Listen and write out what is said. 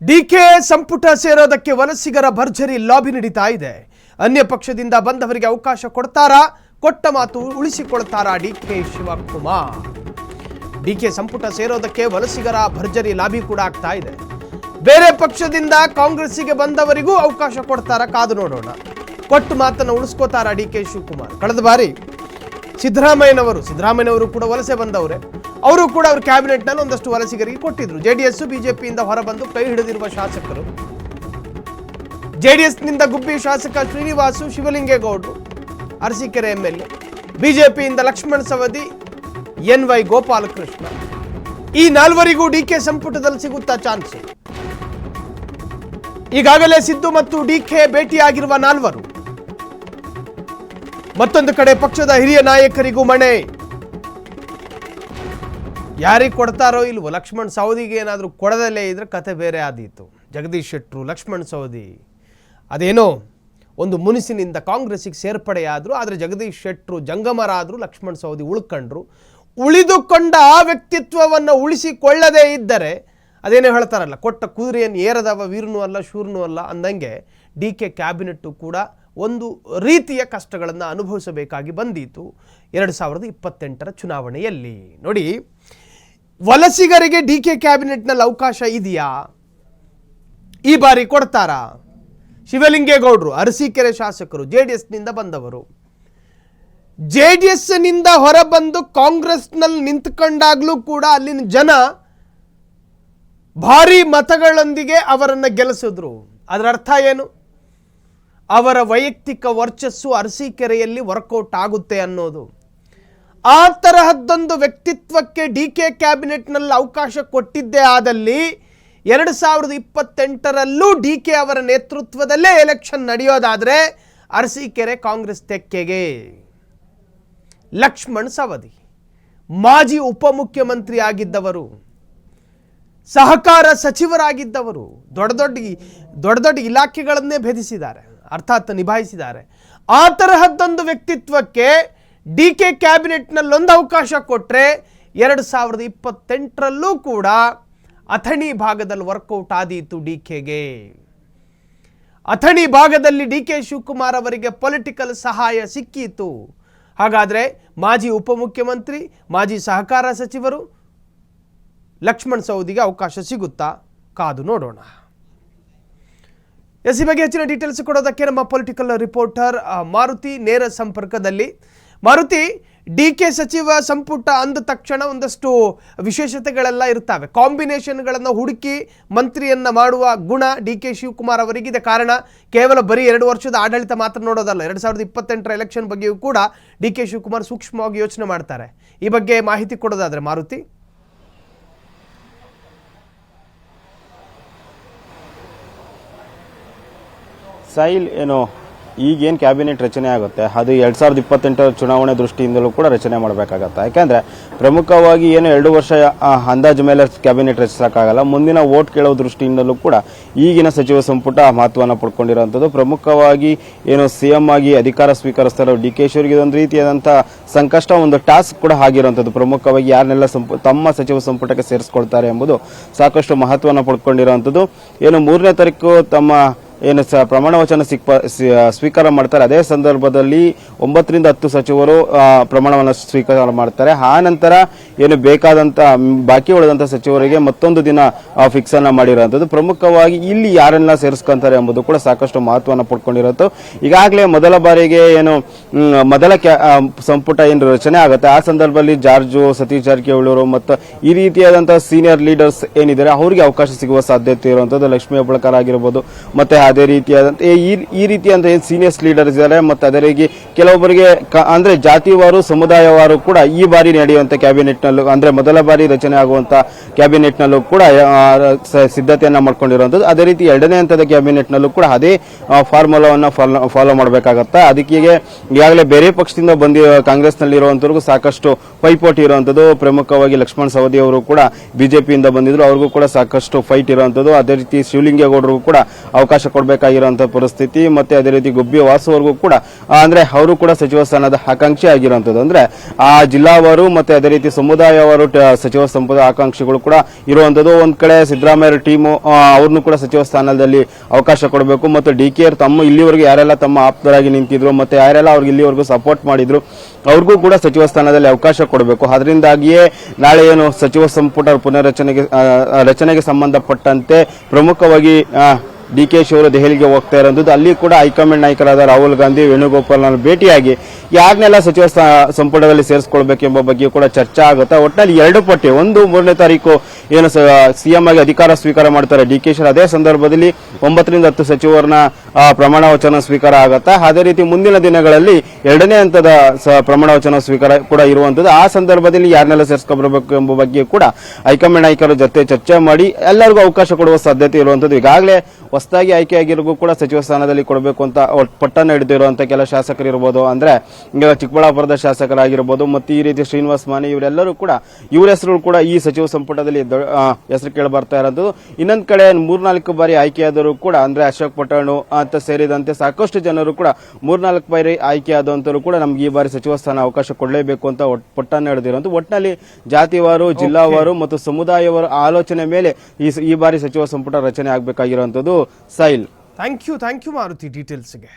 DK ಸಂಪುಟ ಸೇರೋದಕ್ಕೆ ವಲಸಿಗರ ಭರ್ಜರಿ ಲಾಬಿ ನಡೀತಾ ಇದೆ. ಅನ್ಯ ಪಕ್ಷದಿಂದ ಬಂದವರಿಗೆ ಅವಕಾಶ ಕೊಡ್ತಾರಾ? ಕೊಟ್ಟ ಮಾತು ಉಳಿಸಿಕೊಳ್ತಾರಾ ಡಿಕೆ ಶಿವಕುಮಾರ್? ಡಿಕೆ ಸಂಪುಟ ಸೇರೋದಕ್ಕೆ ವಲಸಿಗರ ಭರ್ಜರಿ ಲಾಬಿ ಕೂಡ ಆಗ್ತಾ ಇದೆ. ಬೇರೆ ಪಕ್ಷದಿಂದ ಕಾಂಗ್ರೆಸ್ಸಿಗೆ ಬಂದವರಿಗೂ ಅವಕಾಶ ಕೊಡ್ತಾರಾ? ಕಾದು ನೋಡೋಣ. ಕೊಟ್ಟ ಮಾತನ್ನು ಉಳಿಸ್ಕೋತಾರಾ ಡಿಕೆ ಶಿವಕುಮಾರ್? ಕಳೆದ ಬಾರಿ ಸಿದ್ದರಾಮಯ್ಯನವರು ಕೂಡ ವಲಸೆ ಬಂದವರೇ. ಅವರು ಕೂಡ ಅವ್ರ ಕ್ಯಾಬಿನೆಟ್ನಲ್ಲಿ ಒಂದಷ್ಟು ವಲಸಿಗರಿಗೆ ಕೊಟ್ಟಿದ್ರು. ಜೆಡಿಎಸ್ ಬಿಜೆಪಿಯಿಂದ ಹೊರಬಂದು ಕೈ ಹಿಡಿದಿರುವ ಶಾಸಕರು, ಜೆಡಿಎಸ್ನಿಂದ ಗುಬ್ಬಿ ಶಾಸಕ ಶ್ರೀನಿವಾಸು ಶಿವಲಿಂಗೇಗೌಡರು, ಅರಸೀಕೆರೆ ಎಂಎಲ್ಎ, ಬಿಜೆಪಿಯಿಂದ ಲಕ್ಷ್ಮಣ್ ಸವದಿ, ಎನ್.ವೈ. ಗೋಪಾಲಕೃಷ್ಣ, ಈ ನಾಲ್ವರಿಗೂ ಡಿಕೆ ಸಂಪುಟದಲ್ಲಿ ಸಿಗುತ್ತಾ ಚಾನ್ಸ್? ಈಗಾಗಲೇ ಸಿದ್ದು ಮತ್ತು ಡಿಕೆ ಭೇಟಿಯಾಗಿರುವ ನಾಲ್ವರು. ಮತ್ತೊಂದು ಕಡೆ ಪಕ್ಷದ ಹಿರಿಯ ನಾಯಕರಿಗೂ ಮಣೆ. ಯಾರಿಗೆ ಕೊಡ್ತಾರೋ ಇಲ್ವೋ? ಲಕ್ಷ್ಮಣ್ ಸವದಿಗೆ ಏನಾದರೂ ಕೊಡದಲ್ಲೇ ಇದ್ರೆ ಕತೆ ಬೇರೆ ಆದೀತು. ಜಗದೀಶ್ ಶೆಟ್ಟರು, ಲಕ್ಷ್ಮಣ್ ಸವದಿ ಅದೇನೋ ಒಂದು ಮುನಿಸಿನಿಂದ ಕಾಂಗ್ರೆಸ್ಸಿಗೆ ಸೇರ್ಪಡೆಯಾದರು. ಆದರೆ ಜಗದೀಶ್ ಶೆಟ್ಟರು ಜಂಗಮರಾದರು, ಲಕ್ಷ್ಮಣ್ ಸವದಿ ಉಳ್ಕೊಂಡ್ರು. ಉಳಿದುಕೊಂಡ ಆ ವ್ಯಕ್ತಿತ್ವವನ್ನು ಉಳಿಸಿಕೊಳ್ಳದೇ ಇದ್ದರೆ ಅದೇನೋ ಹೇಳ್ತಾರಲ್ಲ, ಕೊಟ್ಟ ಕುದುರೆಯನ್ನು ಏರದವ ವೀರನೂ ಅಲ್ಲ ಶೂರನೂ ಅಲ್ಲ ಅಂದಂಗೆ ಡಿಕೆ ಕ್ಯಾಬಿನೆಟ್ಟು ಕೂಡ ಒಂದು ರೀತಿಯ ಕಷ್ಟಗಳನ್ನು ಅನುಭವಿಸಬೇಕಾಗಿ ಬಂದಿತು 2028ರ ಚುನಾವಣೆಯಲ್ಲಿ. ನೋಡಿ, ವಲಸಿಗರಿಗೆ ಡಿಕೆ ಕ್ಯಾಬಿನೆಟ್ನಲ್ಲಿ ಅವಕಾಶ ಇದೆಯಾ? ಈ ಬಾರಿ ಕೊಡ್ತಾರಾ? ಶಿವಲಿಂಗೇಗೌಡರು ಅರಸೀಕೆರೆ ಶಾಸಕರು, ಜೆಡಿಎಸ್ನಿಂದ ಬಂದವರು, ಜೆಡಿಎಸ್ನಿಂದ ಹೊರಬಂದು ಕಾಂಗ್ರೆಸ್ನಲ್ಲಿ ನಿಂತ್ಕೊಂಡಾಗ್ಲೂ ಕೂಡ ಅಲ್ಲಿನ ಜನ ಭಾರಿ ಮತಗಳೊಂದಿಗೆ ಅವರನ್ನು ಗೆಲ್ಲಿಸಿದ್ರು. ಅದರ ಅರ್ಥ ಏನು? ಅವರ ವೈಯಕ್ತಿಕ ವರ್ಚಸ್ಸು ಅರಸೀಕೆರೆಯಲ್ಲಿ ವರ್ಕೌಟ್ ಆಗುತ್ತೆ ಅನ್ನೋದು. ಆ ತರಹದ್ದೊಂದು ವ್ಯಕ್ತಿತ್ವಕ್ಕೆ ಡಿಕೆ ಕ್ಯಾಬಿನೆಟ್ನಲ್ಲಿ ಅವಕಾಶ ಕೊಟ್ಟಿದ್ದೇ ಆದಲ್ಲಿ 2028ರಲ್ಲೂ ಡಿಕೆ ಅವರ ನೇತೃತ್ವದಲ್ಲೇ ಎಲೆಕ್ಷನ್ ನಡೆಯೋದಾದರೆ ಅರಸೀಕೆರೆ ಕಾಂಗ್ರೆಸ್ ತೆಕ್ಕೆಗೆ. ಲಕ್ಷ್ಮಣ್ ಸವದಿ ಮಾಜಿ ಉಪಮುಖ್ಯಮಂತ್ರಿ ಆಗಿದ್ದವರು, ಸಹಕಾರ ಸಚಿವರಾಗಿದ್ದವರು, ದೊಡ್ಡ ದೊಡ್ಡ ಇಲಾಖೆಗಳನ್ನೇ ಭೇದಿಸಿದ್ದಾರೆ, ಅರ್ಥಾತ್ ನಿಭಾಯಿಸಿದ್ದಾರೆ. ಆ ತರಹದ್ದೊಂದು ವ್ಯಕ್ತಿತ್ವಕ್ಕೆ ಡಿಕೆ ಕ್ಯಾಬಿನೆಟ್ನಲ್ಲಿ ಒಂದು ಅವಕಾಶ ಕೊಟ್ಟರೆ 2028ರಲ್ಲೂ ಕೂಡ ಅಥಣಿ ಭಾಗದಲ್ಲಿ ವರ್ಕೌಟ್ ಆದೀತು ಡಿಕೆಗೆ. ಅಥಣಿ ಭಾಗದಲ್ಲಿ ಡಿಕೆ ಶಿವಕುಮಾರ್ ಅವರಿಗೆ ಪೊಲಿಟಿಕಲ್ ಸಹಾಯ ಸಿಕ್ಕಿತು. ಹಾಗಾದರೆ ಮಾಜಿ ಉಪಮುಖ್ಯಮಂತ್ರಿ, ಮಾಜಿ ಸಹಕಾರ ಸಚಿವರು ಲಕ್ಷ್ಮಣ್ ಸವದಿಗೆ ಅವಕಾಶ ಸಿಗುತ್ತಾ? ಕಾದು ನೋಡೋಣ. ಈ ಬಗ್ಗೆ ಹೆಚ್ಚಿನ ಡೀಟೇಲ್ಸ್ ಕೊಡೋದಕ್ಕೆ ನಮ್ಮ ಪೊಲಿಟಿಕಲ್ ರಿಪೋರ್ಟರ್ ಮಾರುತಿ ನೇರ ಸಂಪರ್ಕದಲ್ಲಿ. ಮಾರುತಿ, ಡಿಕೆ ಸಚಿವ ಸಂಪುಟ ಅಂದ ತಕ್ಷಣ ಒಂದಷ್ಟು ವಿಶೇಷತೆಗಳೆಲ್ಲ ಇರ್ತವೆ. ಕಾಂಬಿನೇಷನ್ಗಳನ್ನು ಹುಡುಕಿ ಮಂತ್ರಿಯನ್ನ ಮಾಡುವ ಗುಣ ಡಿಕೆ ಶಿವಕುಮಾರ್ ಅವರಿಗಿದೆ. ಕಾರಣ ಕೇವಲ ಬರೀ 2 ವರ್ಷದ ಆಡಳಿತ ಮಾತ್ರ ನೋಡೋದಲ್ಲ, 2028ರ ಎಲೆಕ್ಷನ್ ಬಗ್ಗೆಯೂ ಕೂಡ ಡಿಕೆ ಶಿವಕುಮಾರ್ ಸೂಕ್ಷ್ಮವಾಗಿ ಯೋಚನೆ ಮಾಡ್ತಾರೆ. ಈ ಬಗ್ಗೆ ಮಾಹಿತಿ ಕೊಡೋದಾದ್ರೆ ಮಾರುತಿ. ಸಾಯಿಲ್, ಏನು ಈಗೇನು ಕ್ಯಾಬಿನೆಟ್ ರಚನೆ ಆಗುತ್ತೆ ಅದು 2028ರ ಚುನಾವಣೆ ದೃಷ್ಟಿಯಿಂದಲೂ ಕೂಡ ರಚನೆ ಮಾಡಬೇಕಾಗತ್ತೆ. ಯಾಕೆಂದರೆ ಪ್ರಮುಖವಾಗಿ ಏನು 2 ವರ್ಷ ಅಂದಾಜು ಮೇಲೆ ಕ್ಯಾಬಿನೆಟ್ ರಚಿಸೋಕ್ಕಾಗಲ್ಲ. ಮುಂದಿನ ವೋಟ್ ಕೇಳೋ ದೃಷ್ಟಿಯಿಂದಲೂ ಕೂಡ ಈಗಿನ ಸಚಿವ ಸಂಪುಟ ಮಹತ್ವವನ್ನು ಪಡ್ಕೊಂಡಿರೋಂಥದ್ದು. ಪ್ರಮುಖವಾಗಿ ಏನು CM ಆಗಿ ಅಧಿಕಾರ ಸ್ವೀಕರಿಸ್ತಾರೋ ಡಿ.ಕೆ. ಶಿವರಿಗೆ ಇದೊಂದು ರೀತಿಯಾದಂಥ ಸಂಕಷ್ಟ, ಒಂದು ಟಾಸ್ಕ್ ಕೂಡ ಆಗಿರುವಂಥದ್ದು. ಪ್ರಮುಖವಾಗಿ ಯಾರನ್ನೆಲ್ಲ ತಮ್ಮ ಸಚಿವ ಸಂಪುಟಕ್ಕೆ ಸೇರಿಸ್ಕೊಳ್ತಾರೆ ಎಂಬುದು ಸಾಕಷ್ಟು ಮಹತ್ವವನ್ನು ಪಡ್ಕೊಂಡಿರೋವಂಥದ್ದು. ಏನು 3ನೇ ತಾರೀಕು ತಮ್ಮ ಏನು ಪ್ರಮಾಣ ವಚನ ಸ್ವೀಕಾರ ಮಾಡ್ತಾರೆ. ಅದೇ ಸಂದರ್ಭದಲ್ಲಿ 9 ರಿಂದ 10 ಸಚಿವರು ಪ್ರಮಾಣವನ್ನು ಸ್ವೀಕಾರ ಮಾಡ್ತಾರೆ. ಆ ನಂತರ ಏನು ಬೇಕಾದಂಥ ಬಾಕಿ ಉಳಿದಂಥ ಸಚಿವರಿಗೆ ಮತ್ತೊಂದು ದಿನ ಫಿಕ್ಸ್ ಅನ್ನ ಮಾಡಿರೋಂಥದ್ದು. ಪ್ರಮುಖವಾಗಿ ಇಲ್ಲಿ ಯಾರೆಲ್ಲ ಸೇರಿಸ್ಕೊಂತಾರೆ ಎಂಬುದು ಕೂಡ ಸಾಕಷ್ಟು ಮಹತ್ವವನ್ನು ಪಡ್ಕೊಂಡಿರೋದು. ಈಗಾಗಲೇ ಮೊದಲ ಬಾರಿಗೆ ಏನು ಮೊದಲ ಸಂಪುಟ ಏನು ರಚನೆ ಆಗುತ್ತೆ ಆ ಸಂದರ್ಭದಲ್ಲಿ ಜಾರ್ಜು, ಸತೀಶ್ ಜಾರಕಿಹೊಳಿ ಮತ್ತು ಈ ರೀತಿಯಾದಂತಹ ಸೀನಿಯರ್ ಲೀಡರ್ಸ್ ಏನಿದ್ದಾರೆ ಅವರಿಗೆ ಅವಕಾಶ ಸಿಗುವ ಸಾಧ್ಯತೆ ಇರುವಂತದ್ದು. ಲಕ್ಷ್ಮೀ ಹೆಬ್ಬಾಳ್ಕರ್ ಆಗಿರಬಹುದು, ಮತ್ತೆ ಅದೇ ರೀತಿಯಾದಂತ ಈ ರೀತಿಯಂತ ಏನು ಸೀನಿಯರ್ಸ್ ಲೀಡರ್ಸ್ ಇದ್ದಾರೆ. ಮತ್ತು ಅದೇ ರೀತಿ ಕೆಲವೊಬ್ಬರಿಗೆ ಅಂದ್ರೆ ಜಾತಿವಾರು, ಸಮುದಾಯವಾರು ಕೂಡ ಈ ಬಾರಿ ನಡೆಯುವಂತ ಕ್ಯಾಬಿನೆಟ್ ನಲ್ಲೂ ಅಂದ್ರೆ ಮೊದಲ ಬಾರಿ ರಚನೆ ಆಗುವಂತ ಕ್ಯಾಬಿನೆಟ್ ನಲ್ಲೂ ಕೂಡ ಸಿದ್ಧತೆಯನ್ನ ಮಾಡ್ಕೊಂಡಿರುವಂತದ್ದು. ಅದೇ ರೀತಿ 2ನೇ ಹಂತದ ಕ್ಯಾಬಿನೆಟ್ ನಲ್ಲೂ ಕೂಡ ಅದೇ ಫಾರ್ಮುಲಾವನ್ನ ಫಾಲೋ ಮಾಡಬೇಕಾಗತ್ತೆ. ಅದಕ್ಕೆ ಈಗಾಗಲೇ ಬೇರೆ ಪಕ್ಷದಿಂದ ಕಾಂಗ್ರೆಸ್ ನಲ್ಲಿ ಇರುವಂತವ್ರಿಗೂ ಸಾಕಷ್ಟು ಪೈಪೋಟಿ ಇರುವಂತದ್ದು. ಪ್ರಮುಖವಾಗಿ ಲಕ್ಷ್ಮಣ್ ಸವದಿ ಅವರು ಕೂಡ ಬಿಜೆಪಿಯಿಂದ ಬಂದಿದ್ರು, ಅವ್ರಿಗೂ ಕೂಡ ಸಾಕಷ್ಟು ಫೈಟ್ ಇರುವಂತದ್ದು. ಅದೇ ರೀತಿ ಶಿವಲಿಂಗೇಗೌಡರಿಗೂ ಕೂಡ ಅವಕಾಶ ಕೊಡಬೇಕಾಗಿರುವಂತಹ ಪರಿಸ್ಥಿತಿ, ಮತ್ತೆ ಅದೇ ರೀತಿ ಗುಬ್ಬಿ ವಾಸುವವರೆಗೂ ಕೂಡ ಅಂದ್ರೆ ಅವರು ಕೂಡ ಸಚಿವ ಸ್ಥಾನದ ಆಕಾಂಕ್ಷಿ ಆಗಿರುವಂತದ್ದು. ಅಂದ್ರೆ ಆ ಜಿಲ್ಲಾವಾರು ಮತ್ತೆ ಅದೇ ರೀತಿ ಸಮುದಾಯವಾರು ಸಚಿವ ಸಂಪುಟ ಆಕಾಂಕ್ಷಿಗಳು ಕೂಡ ಇರುವಂತದ್ದು. ಒಂದ್ ಕಡೆ ಸಿದ್ದರಾಮಯ್ಯ ಟೀಮು ಅವ್ರನ್ನು ಕೂಡ ಸಚಿವ ಸ್ಥಾನದಲ್ಲಿ ಅವಕಾಶ ಕೊಡಬೇಕು, ಮತ್ತು DK ತಮ್ಮ ಇಲ್ಲಿವರೆಗೂ ಯಾರೆಲ್ಲ ತಮ್ಮ ಆಪ್ತರಾಗಿ ನಿಂತಿದ್ರು ಮತ್ತೆ ಯಾರೆಲ್ಲ ಅವ್ರಿಗೆ ಇಲ್ಲಿವರೆಗೂ ಸಪೋರ್ಟ್ ಮಾಡಿದ್ರು ಅವ್ರಿಗೂ ಕೂಡ ಸಚಿವ ಸ್ಥಾನದಲ್ಲಿ ಅವಕಾಶ ಕೊಡಬೇಕು. ಅದರಿಂದಾಗಿಯೇ ನಾಳೆ ಏನು ಸಚಿವ ಸಂಪುಟ ರಚನೆಗೆ ಸಂಬಂಧಪಟ್ಟಂತೆ ಪ್ರಮುಖವಾಗಿ DK ಅವರು ದೆಹಲಿಗೆ ಹೋಗ್ತಾ ಇರೋದು. ಅಲ್ಲಿ ಕೂಡ ಹೈಕಮಾಂಡ್ ನಾಯಕರಾದ ರಾಹುಲ್ ಗಾಂಧಿ, ವೇಣುಗೋಪಾಲ್ ಭೇಟಿಯಾಗಿ ಯಾರನ್ನೆಲ್ಲ ಸಚಿವ ಸಂಪುಟದಲ್ಲಿ ಸೇರಿಸಿಕೊಳ್ಬೇಕೆಂಬ ಬಗ್ಗೆ ಕೂಡ ಚರ್ಚೆ ಆಗುತ್ತೆ. ಒಟ್ಟಿನಲ್ಲಿ 2 ಪಟ್ಟಿ, 1, 3ನೇ ತಾರೀಕು ಏನು CM ಆಗಿ ಅಧಿಕಾರ ಸ್ವೀಕಾರ ಮಾಡ್ತಾರೆ DK ಶಿ, ಅದೇ ಸಂದರ್ಭದಲ್ಲಿ 9 ರಿಂದ 10 ಸಚಿವರನ್ನ ಪ್ರಮಾಣ ವಚನ ಸ್ವೀಕಾರ ಆಗುತ್ತೆ. ಅದೇ ರೀತಿ ಮುಂದಿನ ದಿನಗಳಲ್ಲಿ 2ನೇ ಹಂತದ ಪ್ರಮಾಣ ವಚನ ಸ್ವೀಕಾರ ಕೂಡ ಇರುವಂತದ್ದು. ಆ ಸಂದರ್ಭದಲ್ಲಿ ಯಾರನ್ನೆಲ್ಲ ಸೇರಿಸ್ಕೊಬರಬೇಕು ಎಂಬ ಬಗ್ಗೆ ಕೂಡ ಹೈಕಮಾಂಡ್ ನಾಯಕರ ಜೊತೆ ಚರ್ಚೆ ಮಾಡಿ ಎಲ್ಲರಿಗೂ ಅವಕಾಶ ಕೊಡುವ ಸಾಧ್ಯತೆ ಇರುವಂತದ್ದು. ಈಗಾಗಲೇ ಹೊಸದಾಗಿ ಆಯ್ಕೆಯಾಗಿರೋಗೂ ಕೂಡ ಸಚಿವ ಸ್ಥಾನದಲ್ಲಿ ಕೊಡಬೇಕು ಅಂತ ಪಟ್ಟನ್ನು ಹಿಡಿದಿರುವಂತ ಕೆಲ ಶಾಸಕರು ಇರ್ಬೋದು, ಅಂದ್ರೆ ಚಿಕ್ಕಬಳ್ಳಾಪುರದ ಶಾಸಕರಾಗಿರ್ಬೋದು, ಮತ್ತು ಈ ರೀತಿ ಶ್ರೀನಿವಾಸ್ ಮಾನಿ ಇವರೆಲ್ಲರೂ ಕೂಡ ಇವರ ಹೆಸರು ಕೂಡ ಈ ಸಚಿವ ಸಂಪುಟದಲ್ಲಿ ಹೆಸರು ಕೇಳಿ ಬರ್ತಾ ಇರೋದು. ಇನ್ನೊಂದ್ ಕಡೆ 3-4 ಬಾರಿ ಆಯ್ಕೆಯಾದರೂ ಕೂಡ ಅಂದ್ರೆ ಅಶೋಕ್ ಪಟ್ಟಣ ಅಂತ ಸೇರಿದಂತೆ ಸಾಕಷ್ಟು ಜನರು ಕೂಡ 3-4 ಬಾರಿ ಆಯ್ಕೆಯಾದಂತರು ಕೂಡ ನಮ್ಗೆ ಈ ಬಾರಿ ಸಚಿವ ಸ್ಥಾನ ಅವಕಾಶ ಕೊಡಲೇಬೇಕು ಅಂತ ಪಟ್ಟನ್ನು ಹಿಡಿದಿರುವಂತ. ಒಟ್ಟಿನಲ್ಲಿ ಜಾತಿವಾರು, ಜಿಲ್ಲಾವಾರು ಮತ್ತು ಸಮುದಾಯವಾರು ಆಲೋಚನೆ ಮೇಲೆ ಈ ಬಾರಿ ಸಚಿವ ಸಂಪುಟ ರಚನೆ ಆಗಬೇಕಾಗಿರುವಂತದ್ದು. ಸಾಯಿಲ್, ಥ್ಯಾಂಕ್ ಯು ಮಾರುತಿ ಡೀಟೇಲ್ಸ್ಗೆ.